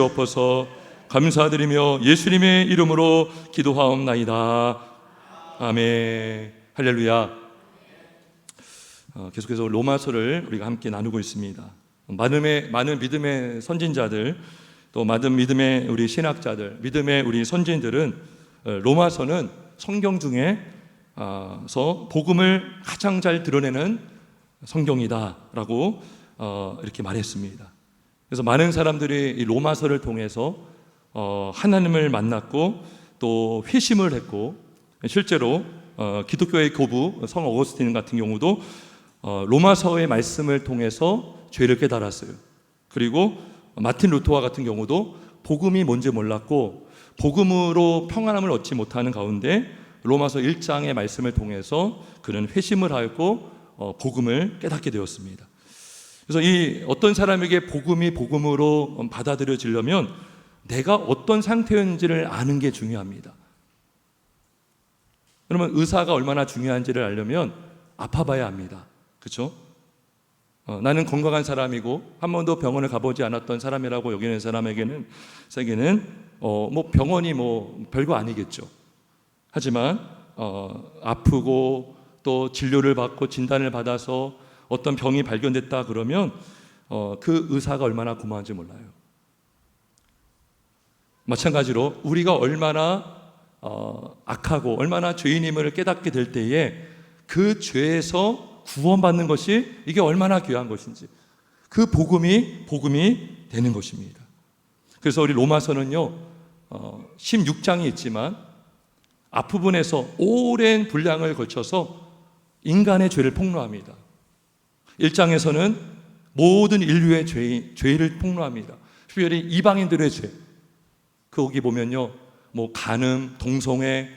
엎어서 감사드리며 예수님의 이름으로 기도하옵나이다. 아멘. 할렐루야. 계속해서 로마서를 우리가 함께 나누고 있습니다. 많은 믿음의 선진자들, 또 많은 믿음의 우리 신학자들, 믿음의 우리 선진들은 로마서는 성경 중에서 복음을 가장 잘 드러내는 성경이다라고 이렇게 말했습니다. 그래서 많은 사람들이 이 로마서를 통해서 하나님을 만났고 또 회심을 했고, 실제로 기독교의 교부 성 어거스틴 같은 경우도 로마서의 말씀을 통해서 죄를 깨달았어요. 그리고 마틴 루터와 같은 경우도 복음이 뭔지 몰랐고 복음으로 평안함을 얻지 못하는 가운데 로마서 1장의 말씀을 통해서 그는 회심을 하였고 복음을 깨닫게 되었습니다. 그래서 이 어떤 사람에게 복음이 복음으로 받아들여지려면 내가 어떤 상태인지를 아는 게 중요합니다. 그러면 의사가 얼마나 중요한지를 알려면 아파봐야 합니다. 그렇죠? 나는 건강한 사람이고 한 번도 병원을 가보지 않았던 사람이라고 여기는 사람에게는 뭐 병원이 뭐 별거 아니겠죠. 하지만 아프고 또 진료를 받고 진단을 받아서 어떤 병이 발견됐다 그러면 그 의사가 얼마나 고마운지 몰라요. 마찬가지로 우리가 얼마나 악하고 얼마나 죄인임을 깨닫게 될 때에 그 죄에서 구원받는 것이 이게 얼마나 귀한 것인지, 그 복음이 되는 것입니다. 그래서 우리 로마서는요 16장이 있지만 앞부분에서 오랜 분량을 걸쳐서 인간의 죄를 폭로합니다. 1장에서는 모든 인류의 죄를 폭로합니다. 특별히 이방인들의 죄. 거기 보면요, 뭐 간음, 동성애,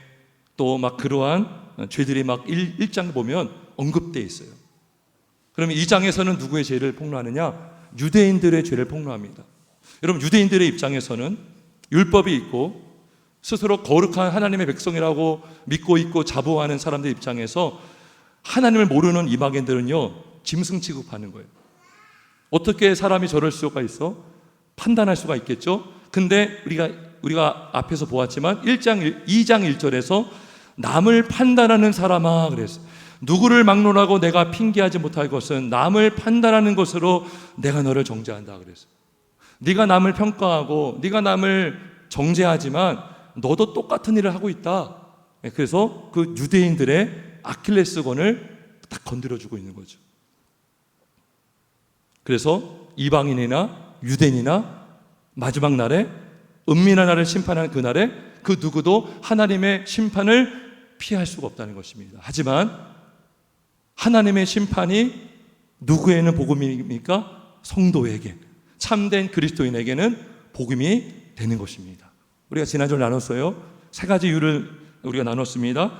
또 막 그러한 죄들이 막 1장 보면 언급되어 있어요. 그러면 2장에서는 누구의 죄를 폭로하느냐? 유대인들의 죄를 폭로합니다. 여러분, 유대인들의 입장에서는 율법이 있고 스스로 거룩한 하나님의 백성이라고 믿고 있고 자부하는 사람들 입장에서 하나님을 모르는 이방인들은요 짐승 취급하는 거예요. 어떻게 사람이 저럴 수가 있어? 판단할 수가 있겠죠? 근데 우리가 앞에서 보았지만 2장 1절에서 남을 판단하는 사람아 그랬어요. 누구를 막론하고 내가 핑계하지 못할 것은 남을 판단하는 것으로 내가 너를 정죄한다 그랬어요. 네가 남을 평가하고 네가 남을 정죄하지만 너도 똑같은 일을 하고 있다. 그래서 그 유대인들의 아킬레스건을 딱 건드려주고 있는 거죠. 그래서 이방인이나 유대인이나 마지막 날에 은밀한 날을 심판하는 그날에 그 누구도 하나님의 심판을 피할 수가 없다는 것입니다. 하지만 하나님의 심판이 누구에는 복음입니까? 성도에게, 참된 그리스도인에게는 복음이 되는 것입니다. 우리가 지난주에 나눴어요. 세 가지 이유를 우리가 나눴습니다.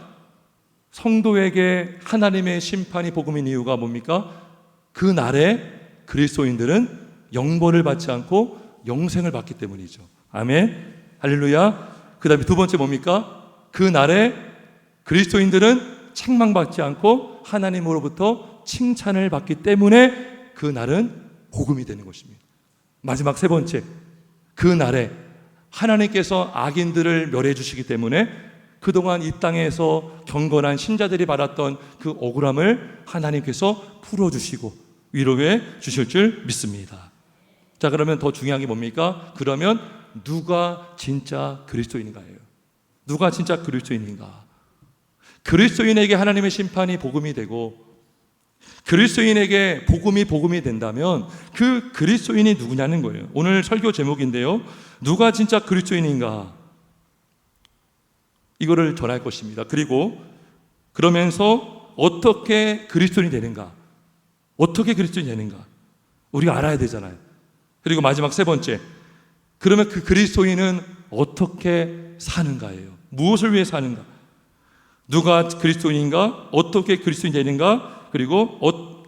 성도에게 하나님의 심판이 복음인 이유가 뭡니까? 그 날에 그리스도인들은 영벌을 받지 않고 영생을 받기 때문이죠. 아멘. 할렐루야. 그 다음에 두 번째 뭡니까? 그 날에 그리스도인들은 책망받지 않고 하나님으로부터 칭찬을 받기 때문에 그 날은 복음이 되는 것입니다. 마지막 세 번째, 그 날에 하나님께서 악인들을 멸해 주시기 때문에 그동안 이 땅에서 경건한 신자들이 받았던 그 억울함을 하나님께서 풀어주시고 위로해 주실 줄 믿습니다. 자, 그러면 더 중요한 게 뭡니까? 그러면 누가 진짜 그리스도인인가예요. 누가 진짜 그리스도인인가? 그리스도인에게 하나님의 심판이 복음이 되고 그리스도인에게 복음이 된다면 그 그리스도인이 누구냐는 거예요. 오늘 설교 제목인데요, 누가 진짜 그리스도인인가? 이거를 전할 것입니다. 그리고 그러면서 어떻게 그리스도인이 되는가? 어떻게 그리스도인이 되는가? 우리가 알아야 되잖아요. 그리고 마지막 세 번째, 그러면 그 그리스도인은 어떻게 사는가예요. 무엇을 위해 사는가? 누가 그리스도인인가? 어떻게 그리스도인이 되는가? 그리고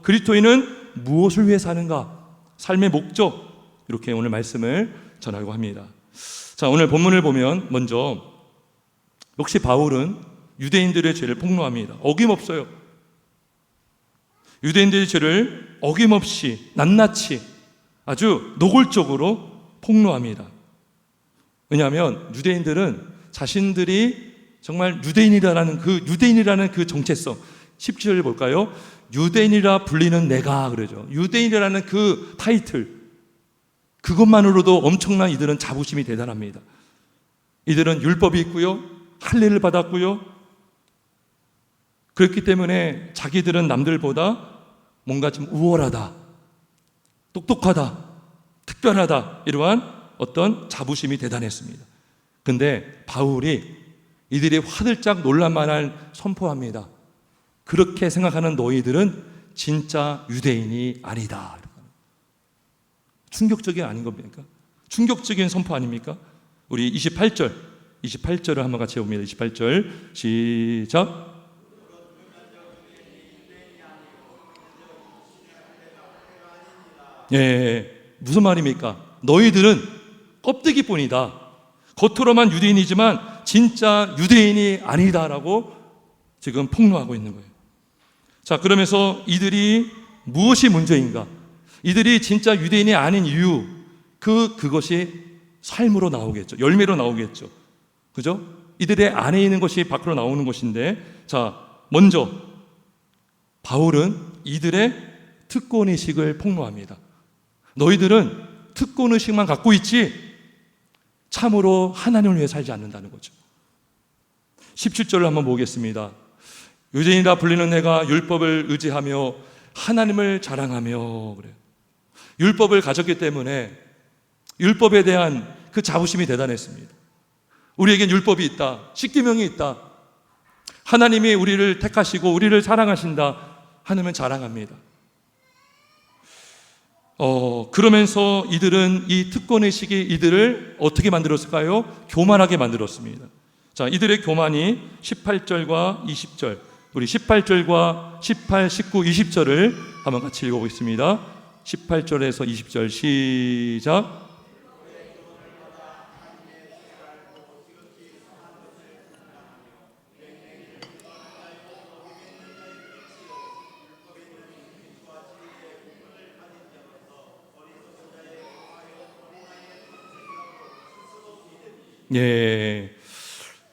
그리스도인은 무엇을 위해 사는가? 삶의 목적, 이렇게 오늘 말씀을 전하려고 합니다. 자, 오늘 본문을 보면 먼저 역시 바울은 유대인들의 죄를 폭로합니다. 어김없어요. 유대인들의 죄를 어김없이 낱낱이 아주 노골적으로 폭로합니다. 왜냐하면 유대인들은 자신들이 정말 유대인이라는 그 정체성, 17절 볼까요? 유대인이라 불리는 내가, 그러죠. 유대인이라는 그 타이틀, 그것만으로도 엄청난 이들은 자부심이 대단합니다. 이들은 율법이 있고요, 할례를 받았고요. 그렇기 때문에 자기들은 남들보다 뭔가 좀 우월하다, 똑똑하다, 특별하다, 이러한 어떤 자부심이 대단했습니다. 근데 바울이 이들이 화들짝 놀랄만한 선포합니다. 그렇게 생각하는 너희들은 진짜 유대인이 아니다. 충격적이 아닌 겁니까? 충격적인 선포 아닙니까? 우리 28절을 한번 같이 봅니다. 28절 시작. 무슨 말입니까? 너희들은 껍데기뿐이다. 겉으로만 유대인이지만 진짜 유대인이 아니다라고 지금 폭로하고 있는 거예요. 자, 그러면서 이들이 무엇이 문제인가? 이들이 진짜 유대인이 아닌 이유, 그것이 삶으로 나오겠죠. 열매로 나오겠죠. 그죠? 이들의 안에 있는 것이 밖으로 나오는 것인데, 자, 먼저 바울은 이들의 특권의식을 폭로합니다. 너희들은 특권의식만 갖고 있지 참으로 하나님을 위해 살지 않는다는 거죠. 17절을 한번 보겠습니다. 유대인이라 불리는 내가 율법을 의지하며 하나님을 자랑하며, 그래요. 율법을 가졌기 때문에 율법에 대한 그 자부심이 대단했습니다. 우리에겐 율법이 있다, 십계명이 있다, 하나님이 우리를 택하시고 우리를 사랑하신다, 하나님은 자랑합니다. 그러면서 이들은 이 특권의식이 이들을 어떻게 만들었을까요? 교만하게 만들었습니다. 자, 이들의 교만이 18절과 20절, 우리 18절과 18, 19, 20절을 한번 같이 읽어보겠습니다. 18절에서 20절 시작.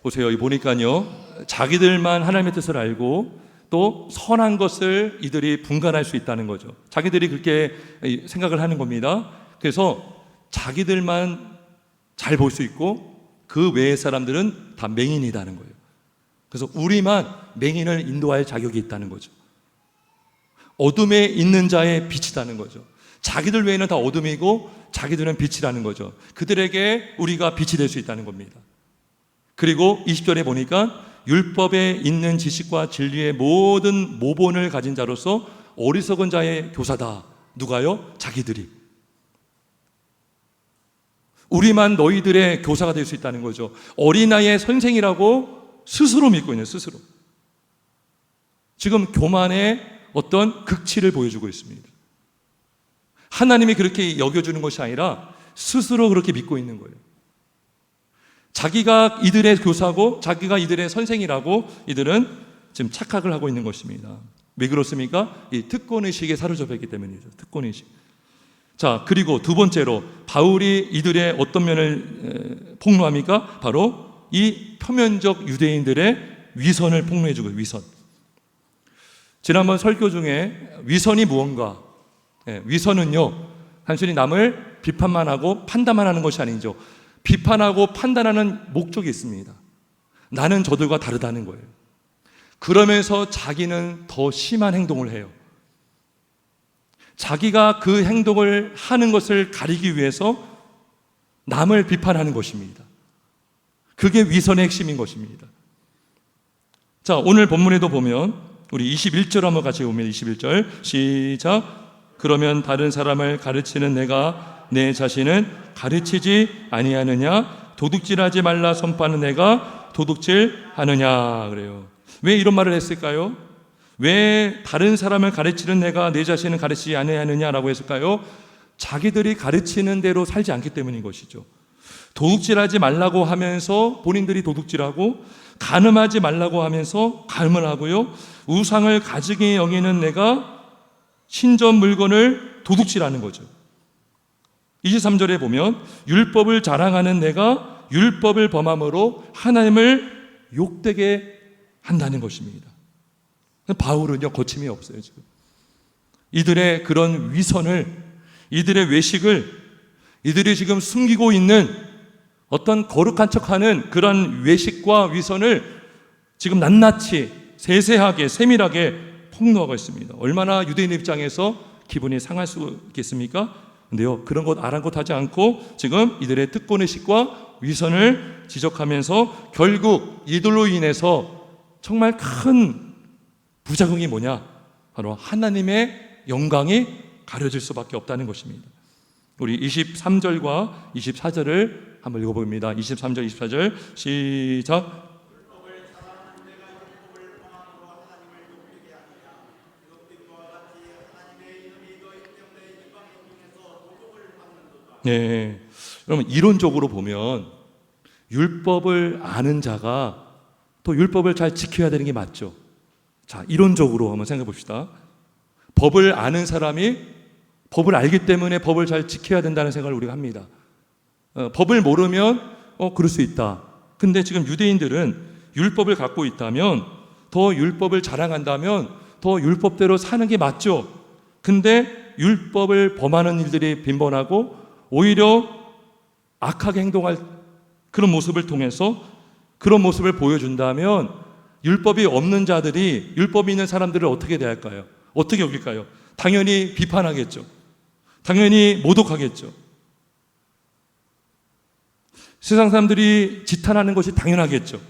보세요. 보니까요, 자기들만 하나님의 뜻을 알고 또 선한 것을 이들이 분간할 수 있다는 거죠. 자기들이 그렇게 생각을 하는 겁니다. 그래서 자기들만 잘 볼 수 있고 그 외의 사람들은 다 맹인이라는 거예요. 그래서 우리만 맹인을 인도할 자격이 있다는 거죠. 어둠에 있는 자의 빛이라는 거죠. 자기들 외에는 다 어둠이고 자기들은 빛이라는 거죠. 그들에게 우리가 빛이 될 수 있다는 겁니다. 그리고 20절에 보니까 율법에 있는 지식과 진리의 모든 모본을 가진 자로서 어리석은 자의 교사다. 누가요? 자기들이. 우리만 너희들의 교사가 될 수 있다는 거죠. 어린아이의 선생이라고 스스로 믿고 있는, 스스로. 지금 교만의 어떤 극치를 보여주고 있습니다. 하나님이 그렇게 여겨주는 것이 아니라 스스로 그렇게 믿고 있는 거예요. 자기가 이들의 교사고 자기가 이들의 선생이라고 이들은 지금 착각을 하고 있는 것입니다. 왜 그렇습니까? 이 특권의식에 사로잡혔기 때문이죠. 특권의식. 자, 그리고 두 번째로 바울이 이들의 어떤 면을 폭로합니까? 바로 이 표면적 유대인들의 위선을 폭로해주고, 위선. 지난번 설교 중에 위선이 무언가, 위선은요, 단순히 남을 비판만 하고 판단만 하는 것이 아니죠. 비판하고 판단하는 목적이 있습니다. 나는 저들과 다르다는 거예요. 그러면서 자기는 더 심한 행동을 해요. 자기가 그 행동을 하는 것을 가리기 위해서 남을 비판하는 것입니다. 그게 위선의 핵심인 것입니다. 자, 오늘 본문에도 보면 우리 21절 한번 같이 보면 21절 시작. 그러면 다른 사람을 가르치는 내가 내 자신은 가르치지 아니하느냐? 도둑질하지 말라 선포하는 내가 도둑질하느냐? 그래요. 왜 이런 말을 했을까요? 왜 다른 사람을 가르치는 내가 내 자신은 가르치지 아니하느냐라고 했을까요? 자기들이 가르치는 대로 살지 않기 때문인 것이죠. 도둑질하지 말라고 하면서 본인들이 도둑질하고, 간음하지 말라고 하면서 간음을 하고요, 우상을 가지게 여기는 내가 신전 물건을 도둑질하는 거죠. 23절에 보면 율법을 자랑하는 내가 율법을 범함으로 하나님을 욕되게 한다는 것입니다. 바울은요, 거침이 없어요. 지금 이들의 그런 위선을, 이들의 외식을, 이들이 지금 숨기고 있는 어떤 거룩한 척하는 그런 외식과 위선을 지금 낱낱이 세세하게 세밀하게 폭로하고 있습니다. 얼마나 유대인 입장에서 기분이 상할 수 있겠습니까? 근데요, 그런 것 아랑곳하지 않고 지금 이들의 특권의식과 위선을 지적하면서 결국 이들로 인해서 정말 큰 부작용이 뭐냐? 바로 하나님의 영광이 가려질 수밖에 없다는 것입니다. 우리 23절과 24절을 한번 읽어봅니다. 23절, 24절 시작. 네, 여러분 이론적으로 보면 율법을 아는 자가 또 율법을 잘 지켜야 되는 게 맞죠. 자, 이론적으로 한번 생각해 봅시다. 법을 아는 사람이 법을 알기 때문에 법을 잘 지켜야 된다는 생각을 우리가 합니다. 법을 모르면 그럴 수 있다. 근데 지금 유대인들은 율법을 갖고 있다면, 더 율법을 자랑한다면 더 율법대로 사는 게 맞죠. 근데 율법을 범하는 일들이 빈번하고 오히려 악하게 행동할 그런 모습을 통해서 그런 모습을 보여준다면 율법이 없는 자들이 율법이 있는 사람들을 어떻게 대할까요? 어떻게 여길까요? 당연히 비판하겠죠. 당연히 모독하겠죠. 세상 사람들이 지탄하는 것이 당연하겠죠.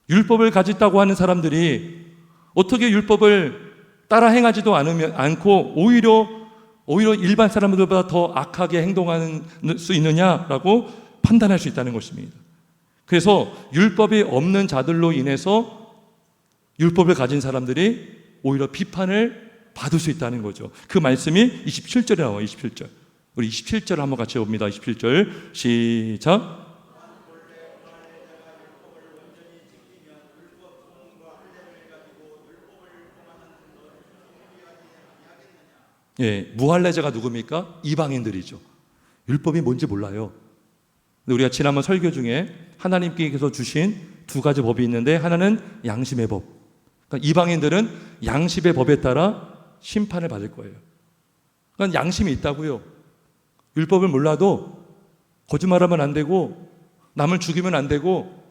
율법을 가졌다고 하는 사람들이 어떻게 율법을 따라 행하지도 않고 오히려 일반 사람들보다 더 악하게 행동할 수 있느냐라고 판단할 수 있다는 것입니다. 그래서 율법이 없는 자들로 인해서 율법을 가진 사람들이 오히려 비판을 받을 수 있다는 거죠. 그 말씀이 27절에 나와요. 27절. 우리 27절 한번 같이 봅니다. 27절 시작. 예, 무할례자가 누굽니까? 이방인들이죠. 율법이 뭔지 몰라요. 근데 우리가 지난번 설교 중에 하나님께서 주신 두 가지 법이 있는데 하나는 양심의 법. 그러니까 이방인들은 양심의 법에 따라 심판을 받을 거예요. 그러니까 양심이 있다고요. 율법을 몰라도 거짓말하면 안 되고 남을 죽이면 안 되고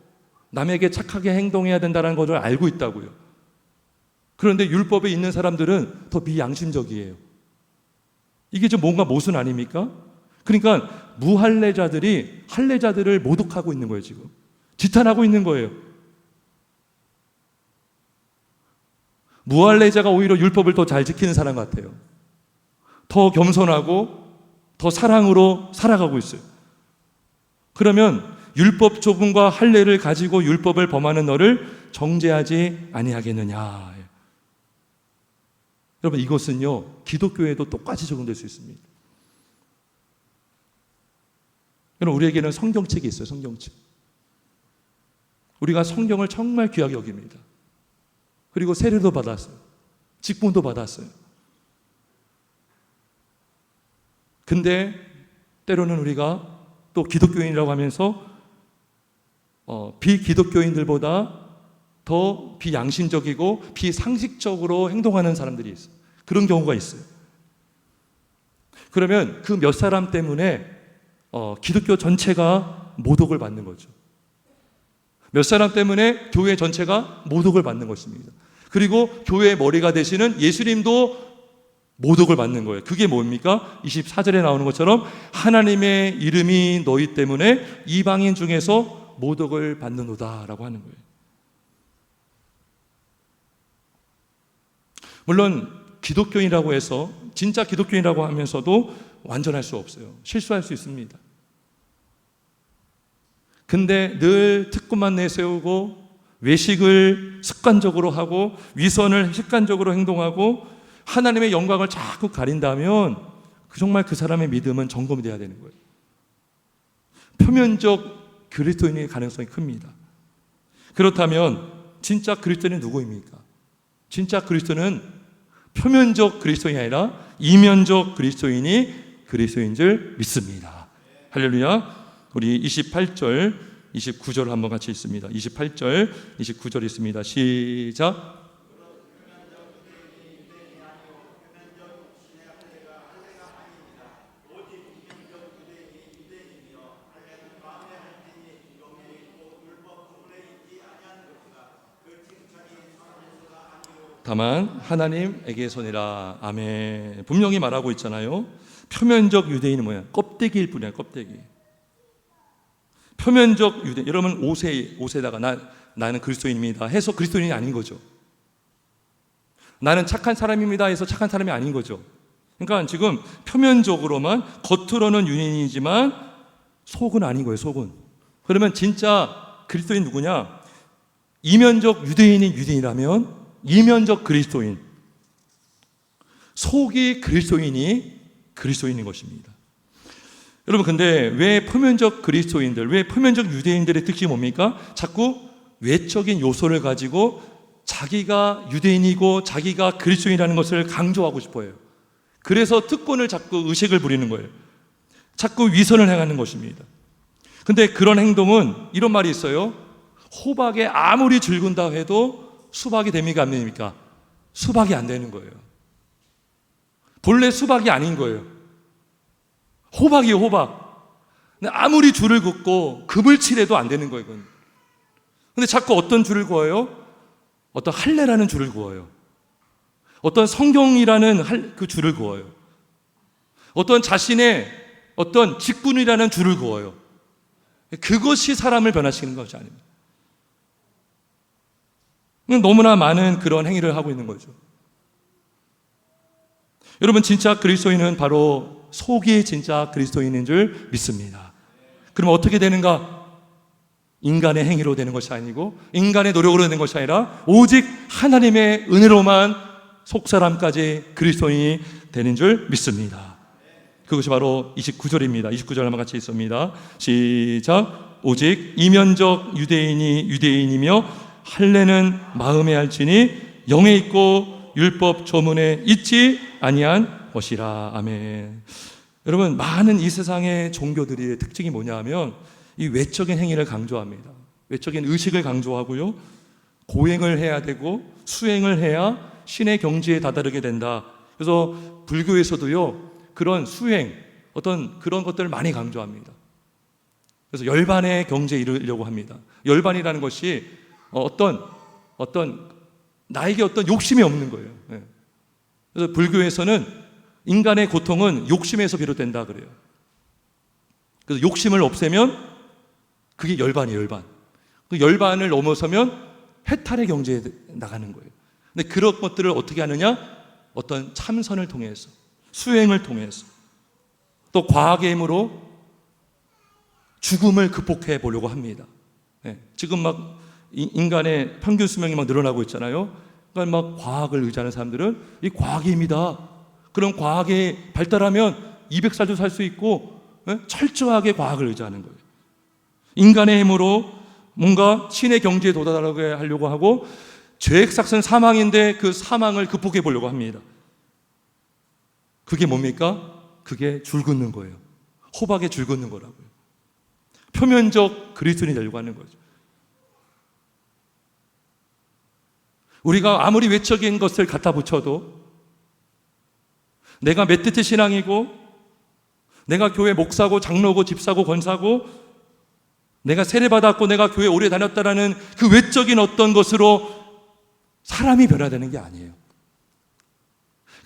남에게 착하게 행동해야 된다는 것을 알고 있다고요. 그런데 율법에 있는 사람들은 더 비양심적이에요. 이게 좀 뭔가 모순 아닙니까? 그러니까 무할례자들이 할례자들을 모독하고 있는 거예요. 지금 지탄하고 있는 거예요. 무할례자가 오히려 율법을 더 잘 지키는 사람 같아요. 더 겸손하고 더 사랑으로 살아가고 있어요. 그러면 율법 조금과 할례를 가지고 율법을 범하는 너를 정죄하지 아니하겠느냐. 여러분 이것은요 기독교에도 똑같이 적용될 수 있습니다. 여러분 우리에게는 성경책이 있어요. 성경책. 우리가 성경을 정말 귀하게 여깁니다. 그리고 세례도 받았어요. 직분도 받았어요. 근데 때로는 우리가 또 기독교인이라고 하면서 비기독교인들보다 더 비양심적이고 비상식적으로 행동하는 사람들이 있어요. 그런 경우가 있어요. 그러면 그 몇 사람 때문에 기독교 전체가 모독을 받는 거죠. 몇 사람 때문에 교회 전체가 모독을 받는 것입니다. 그리고 교회의 머리가 되시는 예수님도 모독을 받는 거예요. 그게 뭡니까? 24절에 나오는 것처럼 하나님의 이름이 너희 때문에 이방인 중에서 모독을 받는도다라고 하는 거예요. 물론 기독교인이라고 해서 진짜 기독교인이라고 하면서도 완전할 수 없어요. 실수할 수 있습니다. 근데 늘 특권만 내세우고 외식을 습관적으로 하고 위선을 습관적으로 행동하고 하나님의 영광을 자꾸 가린다면 정말 그 사람의 믿음은 점검이 돼야 되는 거예요. 표면적 그리스도인의 가능성이 큽니다. 그렇다면 진짜 그리스도인은 누구입니까? 진짜 그리스도는 표면적 그리스도인이 아니라 이면적 그리스도인이 그리스도인 줄 믿습니다. 할렐루야. 우리 28절, 29절 한번 같이 읽습니다. 28절, 29절 있습니다. 시작. 다만 하나님에게서니라. 아멘. 분명히 말하고 있잖아요. 표면적 유대인은 뭐야? 껍데기일 뿐이야, 껍데기. 표면적 유대인. 여러분 옷에다가 나는 그리스도인입니다 해서 그리스도인이 아닌 거죠. 나는 착한 사람입니다 해서 착한 사람이 아닌 거죠. 그러니까 지금 표면적으로만, 겉으로는 유대인이지만 속은 아닌 거예요, 속은. 그러면 진짜 그리스도인 누구냐? 이면적 유대인이 유대인이라면 이면적 그리스도인, 속이 그리스도인이 그리스도인인 것입니다. 여러분, 근데 왜 표면적 그리스도인들, 왜 표면적 유대인들의 특징이 뭡니까? 자꾸 외적인 요소를 가지고 자기가 유대인이고 자기가 그리스도인이라는 것을 강조하고 싶어요. 그래서 특권을 자꾸 의식을 부리는 거예요. 자꾸 위선을 행하는 것입니다. 근데 그런 행동은 이런 말이 있어요. 호박에 아무리 줄근다 해도 수박이 됩니까, 안 됩니까? 수박이 안 되는 거예요. 본래 수박이 아닌 거예요. 호박이에요, 호박. 근데 아무리 줄을 긋고 금을 칠해도 안 되는 거예요, 이건. 근데 자꾸 어떤 줄을 그어요? 어떤 할례라는 줄을 그어요. 어떤 성경이라는 그 줄을 그어요. 어떤 자신의 어떤 직분이라는 줄을 그어요. 그것이 사람을 변화시키는 것이 아닙니다. 너무나 많은 그런 행위를 하고 있는 거죠. 여러분, 진짜 그리스도인은 바로 속이 진짜 그리스도인인 줄 믿습니다. 그럼 어떻게 되는가? 인간의 행위로 되는 것이 아니고 인간의 노력으로 되는 것이 아니라 오직 하나님의 은혜로만 속사람까지 그리스도인이 되는 줄 믿습니다. 그것이 바로 29절입니다. 29절 한번 같이 읽습니다. 시작. 오직 이면적 유대인이 유대인이며 할례는 마음에 할지니 영에 있고 율법 조문에 있지 아니한 것이라. 아멘. 여러분, 많은 이 세상의 종교들의 특징이 뭐냐 하면 이 외적인 행위를 강조합니다. 외적인 의식을 강조하고요, 고행을 해야 되고 수행을 해야 신의 경지에 다다르게 된다. 그래서 불교에서도요, 그런 수행, 어떤 그런 것들을 많이 강조합니다. 그래서 열반의 경지에 이르려고 합니다. 열반이라는 것이 어떤 나에게 어떤 욕심이 없는 거예요. 그래서 불교에서는 인간의 고통은 욕심에서 비롯된다 그래요. 그래서 욕심을 없애면 그게 열반이에요, 열반. 그 열반을 넘어서면 해탈의 경지에 나가는 거예요. 근데 그런 것들을 어떻게 하느냐? 어떤 참선을 통해서, 수행을 통해서, 또 과학의 힘으로 죽음을 극복해 보려고 합니다. 지금 막 인간의 평균 수명이 막 늘어나고 있잖아요. 그러니까 막 과학을 의지하는 사람들은 이 과학의 힘이다. 그런 과학이 발달하면 200살도 살 수 있고, 철저하게 과학을 의지하는 거예요. 인간의 힘으로 뭔가 신의 경지에 도달하게 하려고 하고, 죄의 삭은 사망인데 그 사망을 극복해 보려고 합니다. 그게 뭡니까? 그게 줄 긋는 거예요. 호박에 줄 긋는 거라고요. 표면적 그리스도인이 되려고 하는 거죠. 우리가 아무리 외적인 것을 갖다 붙여도, 내가 메티트 신앙이고, 내가 교회 목사고 장로고 집사고 권사고, 내가 세례받았고 내가 교회 오래 다녔다라는 그 외적인 어떤 것으로 사람이 변화되는 게 아니에요.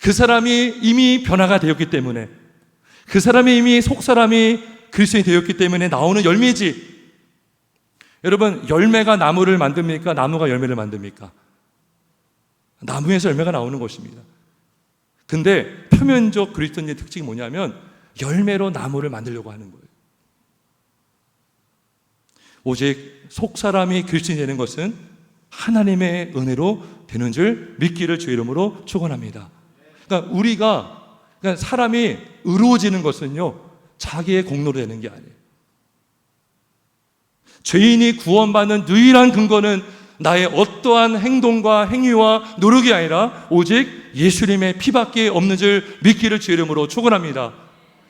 그 사람이 이미 변화가 되었기 때문에, 그 사람이 이미 속사람이 그리스도인이 되었기 때문에 나오는 열매지. 여러분, 열매가 나무를 만듭니까? 나무가 열매를 만듭니까? 나무에서 열매가 나오는 것입니다. 근데 표면적 그리스도인의 특징이 뭐냐면 열매로 나무를 만들려고 하는 거예요. 오직 속사람이 그리스도인이 되는 것은 하나님의 은혜로 되는 줄 믿기를 주의 이름으로 축원합니다. 그러니까 사람이 의로워지는 것은요, 자기의 공로로 되는 게 아니에요. 죄인이 구원받는 유일한 근거는 나의 어떠한 행동과 행위와 노력이 아니라 오직 예수님의 피밖에 없는 줄 믿기를 주의 이름으로 축원합니다.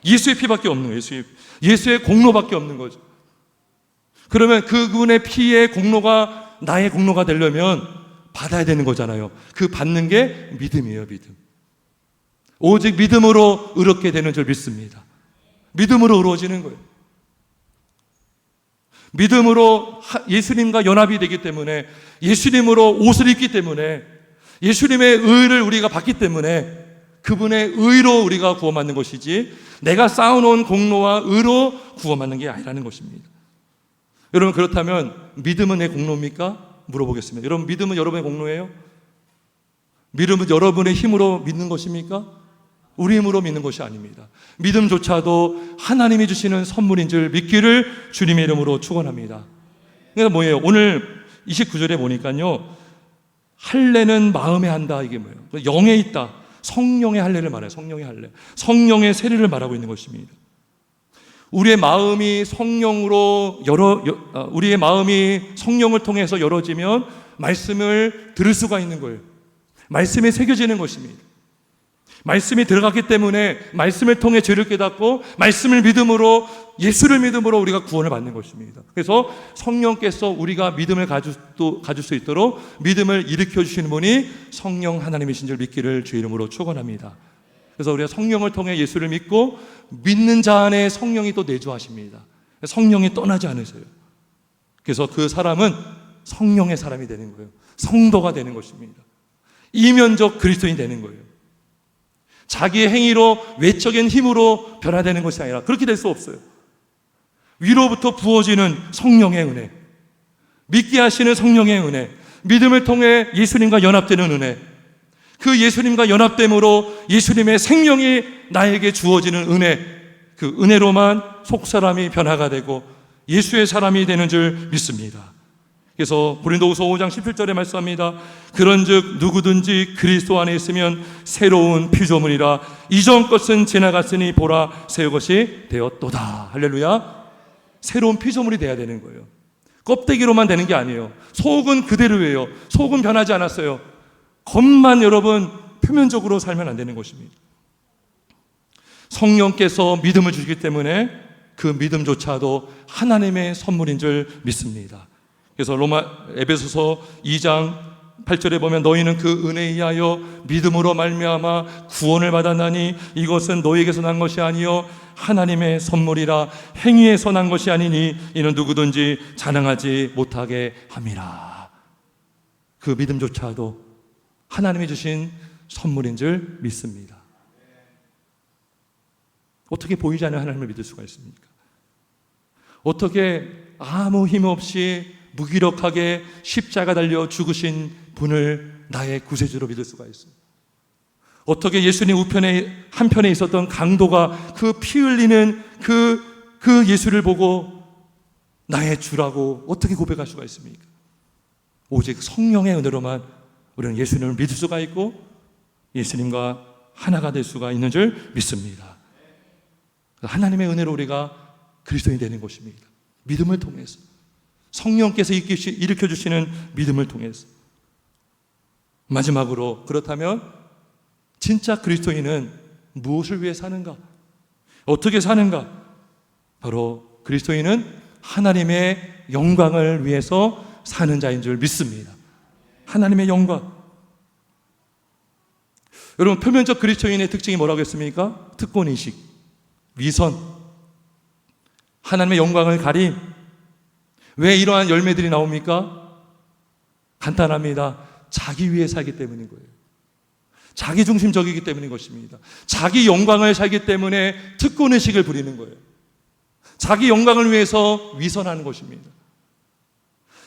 예수의 피밖에 없는 거예요. 예수의 공로밖에 없는 거죠. 그러면 그분의 피의 공로가 나의 공로가 되려면 받아야 되는 거잖아요. 그 받는 게 믿음이에요. 믿음. 오직 믿음으로 의롭게 되는 줄 믿습니다. 믿음으로 의로워지는 거예요. 믿음으로 예수님과 연합이 되기 때문에, 예수님으로 옷을 입기 때문에, 예수님의 의를 우리가 받기 때문에 그분의 의로 우리가 구원받는 것이지, 내가 쌓아놓은 공로와 의로 구원받는 게 아니라는 것입니다. 여러분, 그렇다면 믿음은 내 공로입니까? 물어보겠습니다. 여러분, 믿음은 여러분의 공로예요? 믿음은 여러분의 힘으로 믿는 것입니까? 우리 힘으로 믿는 것이 아닙니다. 믿음조차도 하나님이 주시는 선물인 줄 믿기를 주님의 이름으로 축원합니다. 그러니까 뭐예요? 오늘 29절에 보니까요, 할례는 마음에 한다, 이게 뭐예요? 영에 있다. 성령의 할례를 말해요. 성령의 할례, 성령의 세례를 말하고 있는 것입니다. 우리의 마음이 우리의 마음이 성령을 통해서 열어지면 말씀을 들을 수가 있는 거예요. 말씀이 새겨지는 것입니다. 말씀이 들어갔기 때문에 말씀을 통해 죄를 깨닫고, 말씀을 믿음으로, 예수를 믿음으로 우리가 구원을 받는 것입니다. 그래서 성령께서 우리가 믿음을 가질 수 있도록 믿음을 일으켜 주시는 분이 성령 하나님이신 줄 믿기를 주 이름으로 축원합니다. 그래서 우리가 성령을 통해 예수를 믿고, 믿는 자 안에 성령이 또 내주하십니다. 성령이 떠나지 않으세요. 그래서 그 사람은 성령의 사람이 되는 거예요. 성도가 되는 것입니다. 이면적 그리스도인이 되는 거예요. 자기의 행위로, 외적인 힘으로 변화되는 것이 아니라 그렇게 될 수 없어요. 위로부터 부어지는 성령의 은혜, 믿게 하시는 성령의 은혜, 믿음을 통해 예수님과 연합되는 은혜, 그 예수님과 연합됨으로 예수님의 생명이 나에게 주어지는 은혜, 그 은혜로만 속사람이 변화가 되고 예수의 사람이 되는 줄 믿습니다. 그래서 고린도후서 5장 17절에 말씀합니다. 그런즉 누구든지 그리스도 안에 있으면 새로운 피조물이라, 이전 것은 지나갔으니 보라 새 것이 되었도다. 할렐루야. 새로운 피조물이 돼야 되는 거예요. 껍데기로만 되는 게 아니에요. 속은 그대로예요. 속은 변하지 않았어요. 겉만 여러분 표면적으로 살면 안 되는 것입니다. 성령께서 믿음을 주시기 때문에 그 믿음조차도 하나님의 선물인 줄 믿습니다. 그래서 에베소서 2장 8절에 보면 너희는 그 은혜에 의하여 믿음으로 말미암아 구원을 받았나니 이것은 너희에게서 난 것이 아니요 하나님의 선물이라, 행위에서 난 것이 아니니 이는 누구든지 자랑하지 못하게 함이라. 그 믿음조차도 하나님이 주신 선물인 줄 믿습니다. 어떻게 보이지 않는 하나님을 믿을 수가 있습니까? 어떻게 아무 힘 없이 무기력하게 십자가 달려 죽으신 분을 나의 구세주로 믿을 수가 있어요? 어떻게 예수님 우편에 한편에 있었던 강도가 그 피 흘리는 그 예수를 보고 나의 주라고 어떻게 고백할 수가 있습니까? 오직 성령의 은혜로만 우리는 예수님을 믿을 수가 있고 예수님과 하나가 될 수가 있는 줄 믿습니다. 하나님의 은혜로 우리가 그리스도인이 되는 것입니다. 믿음을 통해서, 성령께서 일으켜 주시는 믿음을 통해서. 마지막으로, 그렇다면 진짜 그리스도인은 무엇을 위해 사는가? 어떻게 사는가? 바로 그리스도인은 하나님의 영광을 위해서 사는 자인 줄 믿습니다. 하나님의 영광. 여러분, 표면적 그리스도인의 특징이 뭐라고 했습니까? 특권의식, 위선, 하나님의 영광을 가림. 왜 이러한 열매들이 나옵니까? 간단합니다. 자기 위해 살기 때문인 거예요. 자기 중심적이기 때문인 것입니다. 자기 영광을 살기 때문에 특권의식을 부리는 거예요. 자기 영광을 위해서 위선하는 것입니다.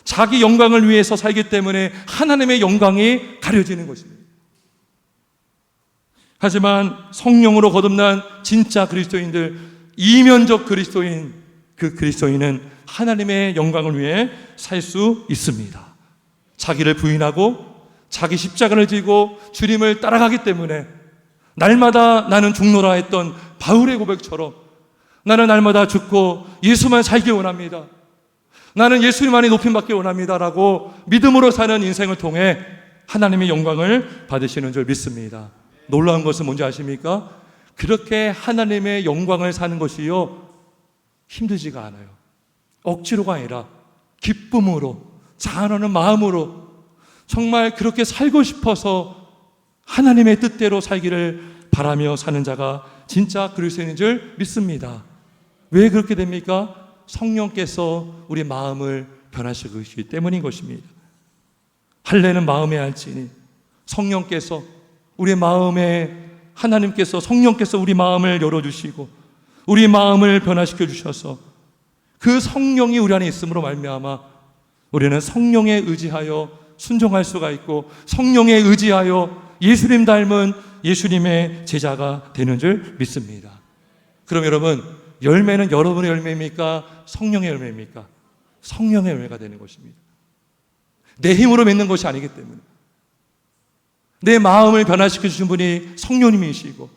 자기 영광을 위해서 살기 때문에 하나님의 영광이 가려지는 것입니다. 하지만 성령으로 거듭난 진짜 그리스도인들, 이면적 그리스도인, 그 그리스도인은 하나님의 영광을 위해 살 수 있습니다. 자기를 부인하고 자기 십자가를 지고 주님을 따라가기 때문에 날마다 나는 죽노라 했던 바울의 고백처럼 나는 날마다 죽고 예수만 살기 원합니다. 나는 예수님만이 높임받기 원합니다라고 믿음으로 사는 인생을 통해 하나님의 영광을 받으시는 줄 믿습니다. 놀라운 것은 뭔지 아십니까? 그렇게 하나님의 영광을 사는 것이요 힘들지가 않아요. 억지로가 아니라 기쁨으로, 자원하는 마음으로 정말 그렇게 살고 싶어서 하나님의 뜻대로 살기를 바라며 사는 자가 진짜 그리스도인인 줄 믿습니다. 왜 그렇게 됩니까? 성령께서 우리 마음을 변화시키기 때문인 것입니다. 할례는 마음에 할지니 성령께서 우리 마음에, 하나님께서, 성령께서 우리 마음을 열어주시고 우리 마음을 변화시켜 주셔서 그 성령이 우리 안에 있음으로 말미암아 우리는 성령에 의지하여 순종할 수가 있고 성령에 의지하여 예수님 닮은 예수님의 제자가 되는 줄 믿습니다. 그럼 여러분, 열매는 여러분의 열매입니까? 성령의 열매입니까? 성령의 열매가 되는 것입니다. 내 힘으로 맺는 것이 아니기 때문에, 내 마음을 변화시켜 주신 분이 성령님이시고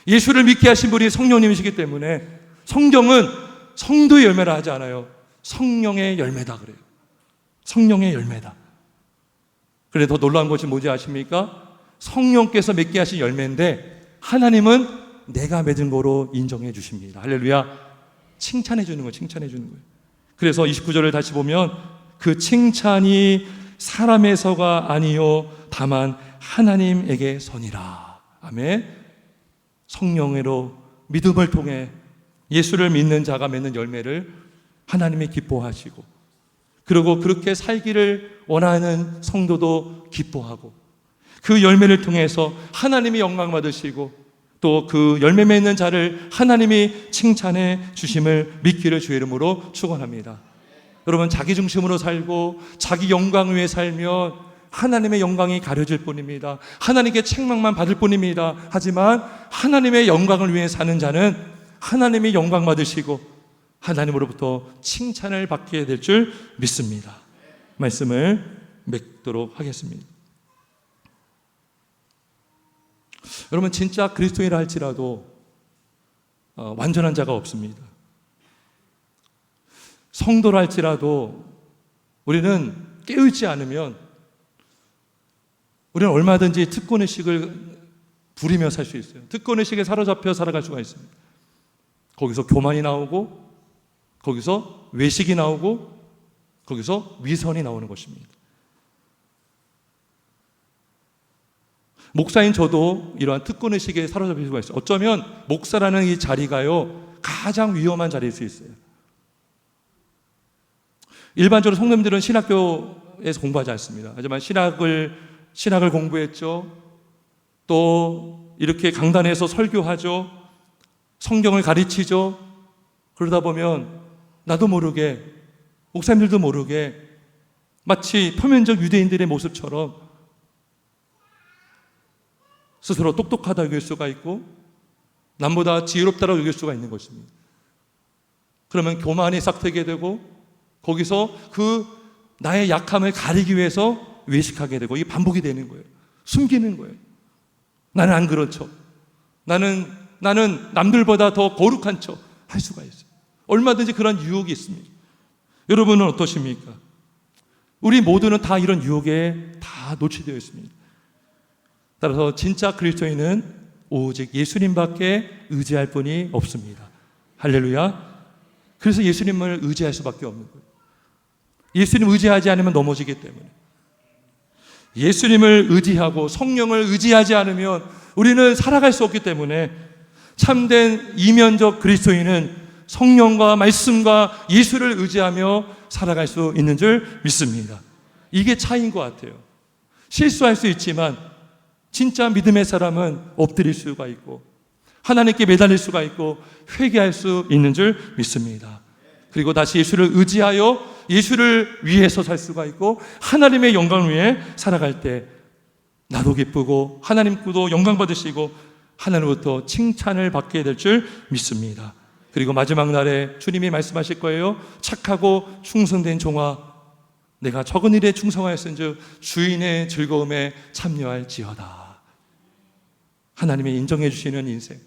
예수를 믿게 하신 분이 성령님이시기 때문에 성경은 성도의 열매라 하지 않아요. 성령의 열매다 그래요. 성령의 열매다. 그런데 더 놀라운 것이 뭔지 아십니까? 성령께서 맺게 하신 열매인데 하나님은 내가 맺은 거로 인정해 주십니다. 할렐루야. 칭찬해 주는 거예요. 칭찬해 주는 거예요. 그래서 29절을 다시 보면 그 칭찬이 사람에서가 아니요 다만 하나님에게 선이라. 아멘. 성령으로 믿음을 통해 예수를 믿는 자가 맺는 열매를 하나님이 기뻐하시고, 그리고 그렇게 살기를 원하는 성도도 기뻐하고, 그 열매를 통해서 하나님이 영광 받으시고 또 그 열매 맺는 자를 하나님이 칭찬해 주심을 믿기를 주의 이름으로 축원합니다. 여러분, 자기 중심으로 살고 자기 영광 위에 살면 하나님의 영광이 가려질 뿐입니다. 하나님께 책망만 받을 뿐입니다. 하지만 하나님의 영광을 위해 사는 자는 하나님이 영광 받으시고 하나님으로부터 칭찬을 받게 될 줄 믿습니다. 말씀을 맺도록 하겠습니다. 여러분, 진짜 그리스도인이라 할지라도 완전한 자가 없습니다. 성도라 할지라도 우리는 깨어있지 않으면 우리는 얼마든지 특권의식을 부리며 살 수 있어요. 특권의식에 사로잡혀 살아갈 수가 있습니다. 거기서 교만이 나오고, 거기서 외식이 나오고, 거기서 위선이 나오는 것입니다. 목사인 저도 이러한 특권의식에 사로잡힐 수가 있어요. 어쩌면 목사라는 이 자리가요 가장 위험한 자리일 수 있어요. 일반적으로 성도님들은 신학교에서 공부하지 않습니다. 하지만 신학을 공부했죠. 또 이렇게 강단에서 설교하죠. 성경을 가르치죠. 그러다 보면 나도 모르게, 목사님들도 모르게 마치 표면적 유대인들의 모습처럼 스스로 똑똑하다 여길 수가 있고 남보다 지혜롭다라고 여길 수가 있는 것입니다. 그러면 교만이 싹트게 되고 거기서 그 나의 약함을 가리기 위해서 외식하게 되고, 이게 반복이 되는 거예요. 숨기는 거예요. 나는 안 그런 척, 나는 남들보다 더 거룩한 척 할 수가 있어요. 얼마든지 그런 유혹이 있습니다. 여러분은 어떠십니까? 우리 모두는 다 이런 유혹에 다 노출되어 있습니다. 따라서 진짜 그리스도인은 오직 예수님밖에 의지할 분이 없습니다. 할렐루야. 그래서 예수님을 의지할 수밖에 없는 거예요. 예수님 의지하지 않으면 넘어지기 때문에. 예수님을 의지하고 성령을 의지하지 않으면 우리는 살아갈 수 없기 때문에 참된 이면적 그리스도인은 성령과 말씀과 예수를 의지하며 살아갈 수 있는 줄 믿습니다. 이게 차이인 것 같아요. 실수할 수 있지만 진짜 믿음의 사람은 엎드릴 수가 있고 하나님께 매달릴 수가 있고 회개할 수 있는 줄 믿습니다. 그리고 다시 예수를 의지하여 예수를 위해서 살 수가 있고 하나님의 영광을 위해 살아갈 때 나도 기쁘고 하나님께도 영광 받으시고 하나님부터 칭찬을 받게 될 줄 믿습니다. 그리고 마지막 날에 주님이 말씀하실 거예요. 착하고 충성된 종아, 내가 적은 일에 충성하였은즉 주인의 즐거움에 참여할지어다. 하나님이 인정해 주시는 인생,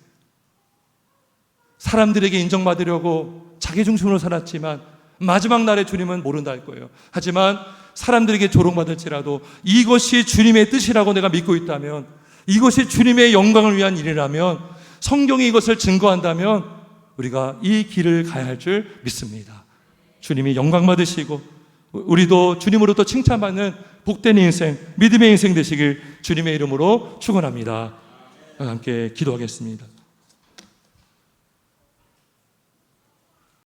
사람들에게 인정받으려고 자기 중심으로 살았지만 마지막 날에 주님은 모른다 할 거예요. 하지만 사람들에게 조롱받을지라도 이것이 주님의 뜻이라고 내가 믿고 있다면, 이것이 주님의 영광을 위한 일이라면 성경이 이것을 증거한다면 우리가 이 길을 가야 할 줄 믿습니다. 주님이 영광 받으시고 우리도 주님으로부터 칭찬받는 복된 인생, 믿음의 인생 되시길 주님의 이름으로 축원합니다. 함께 기도하겠습니다.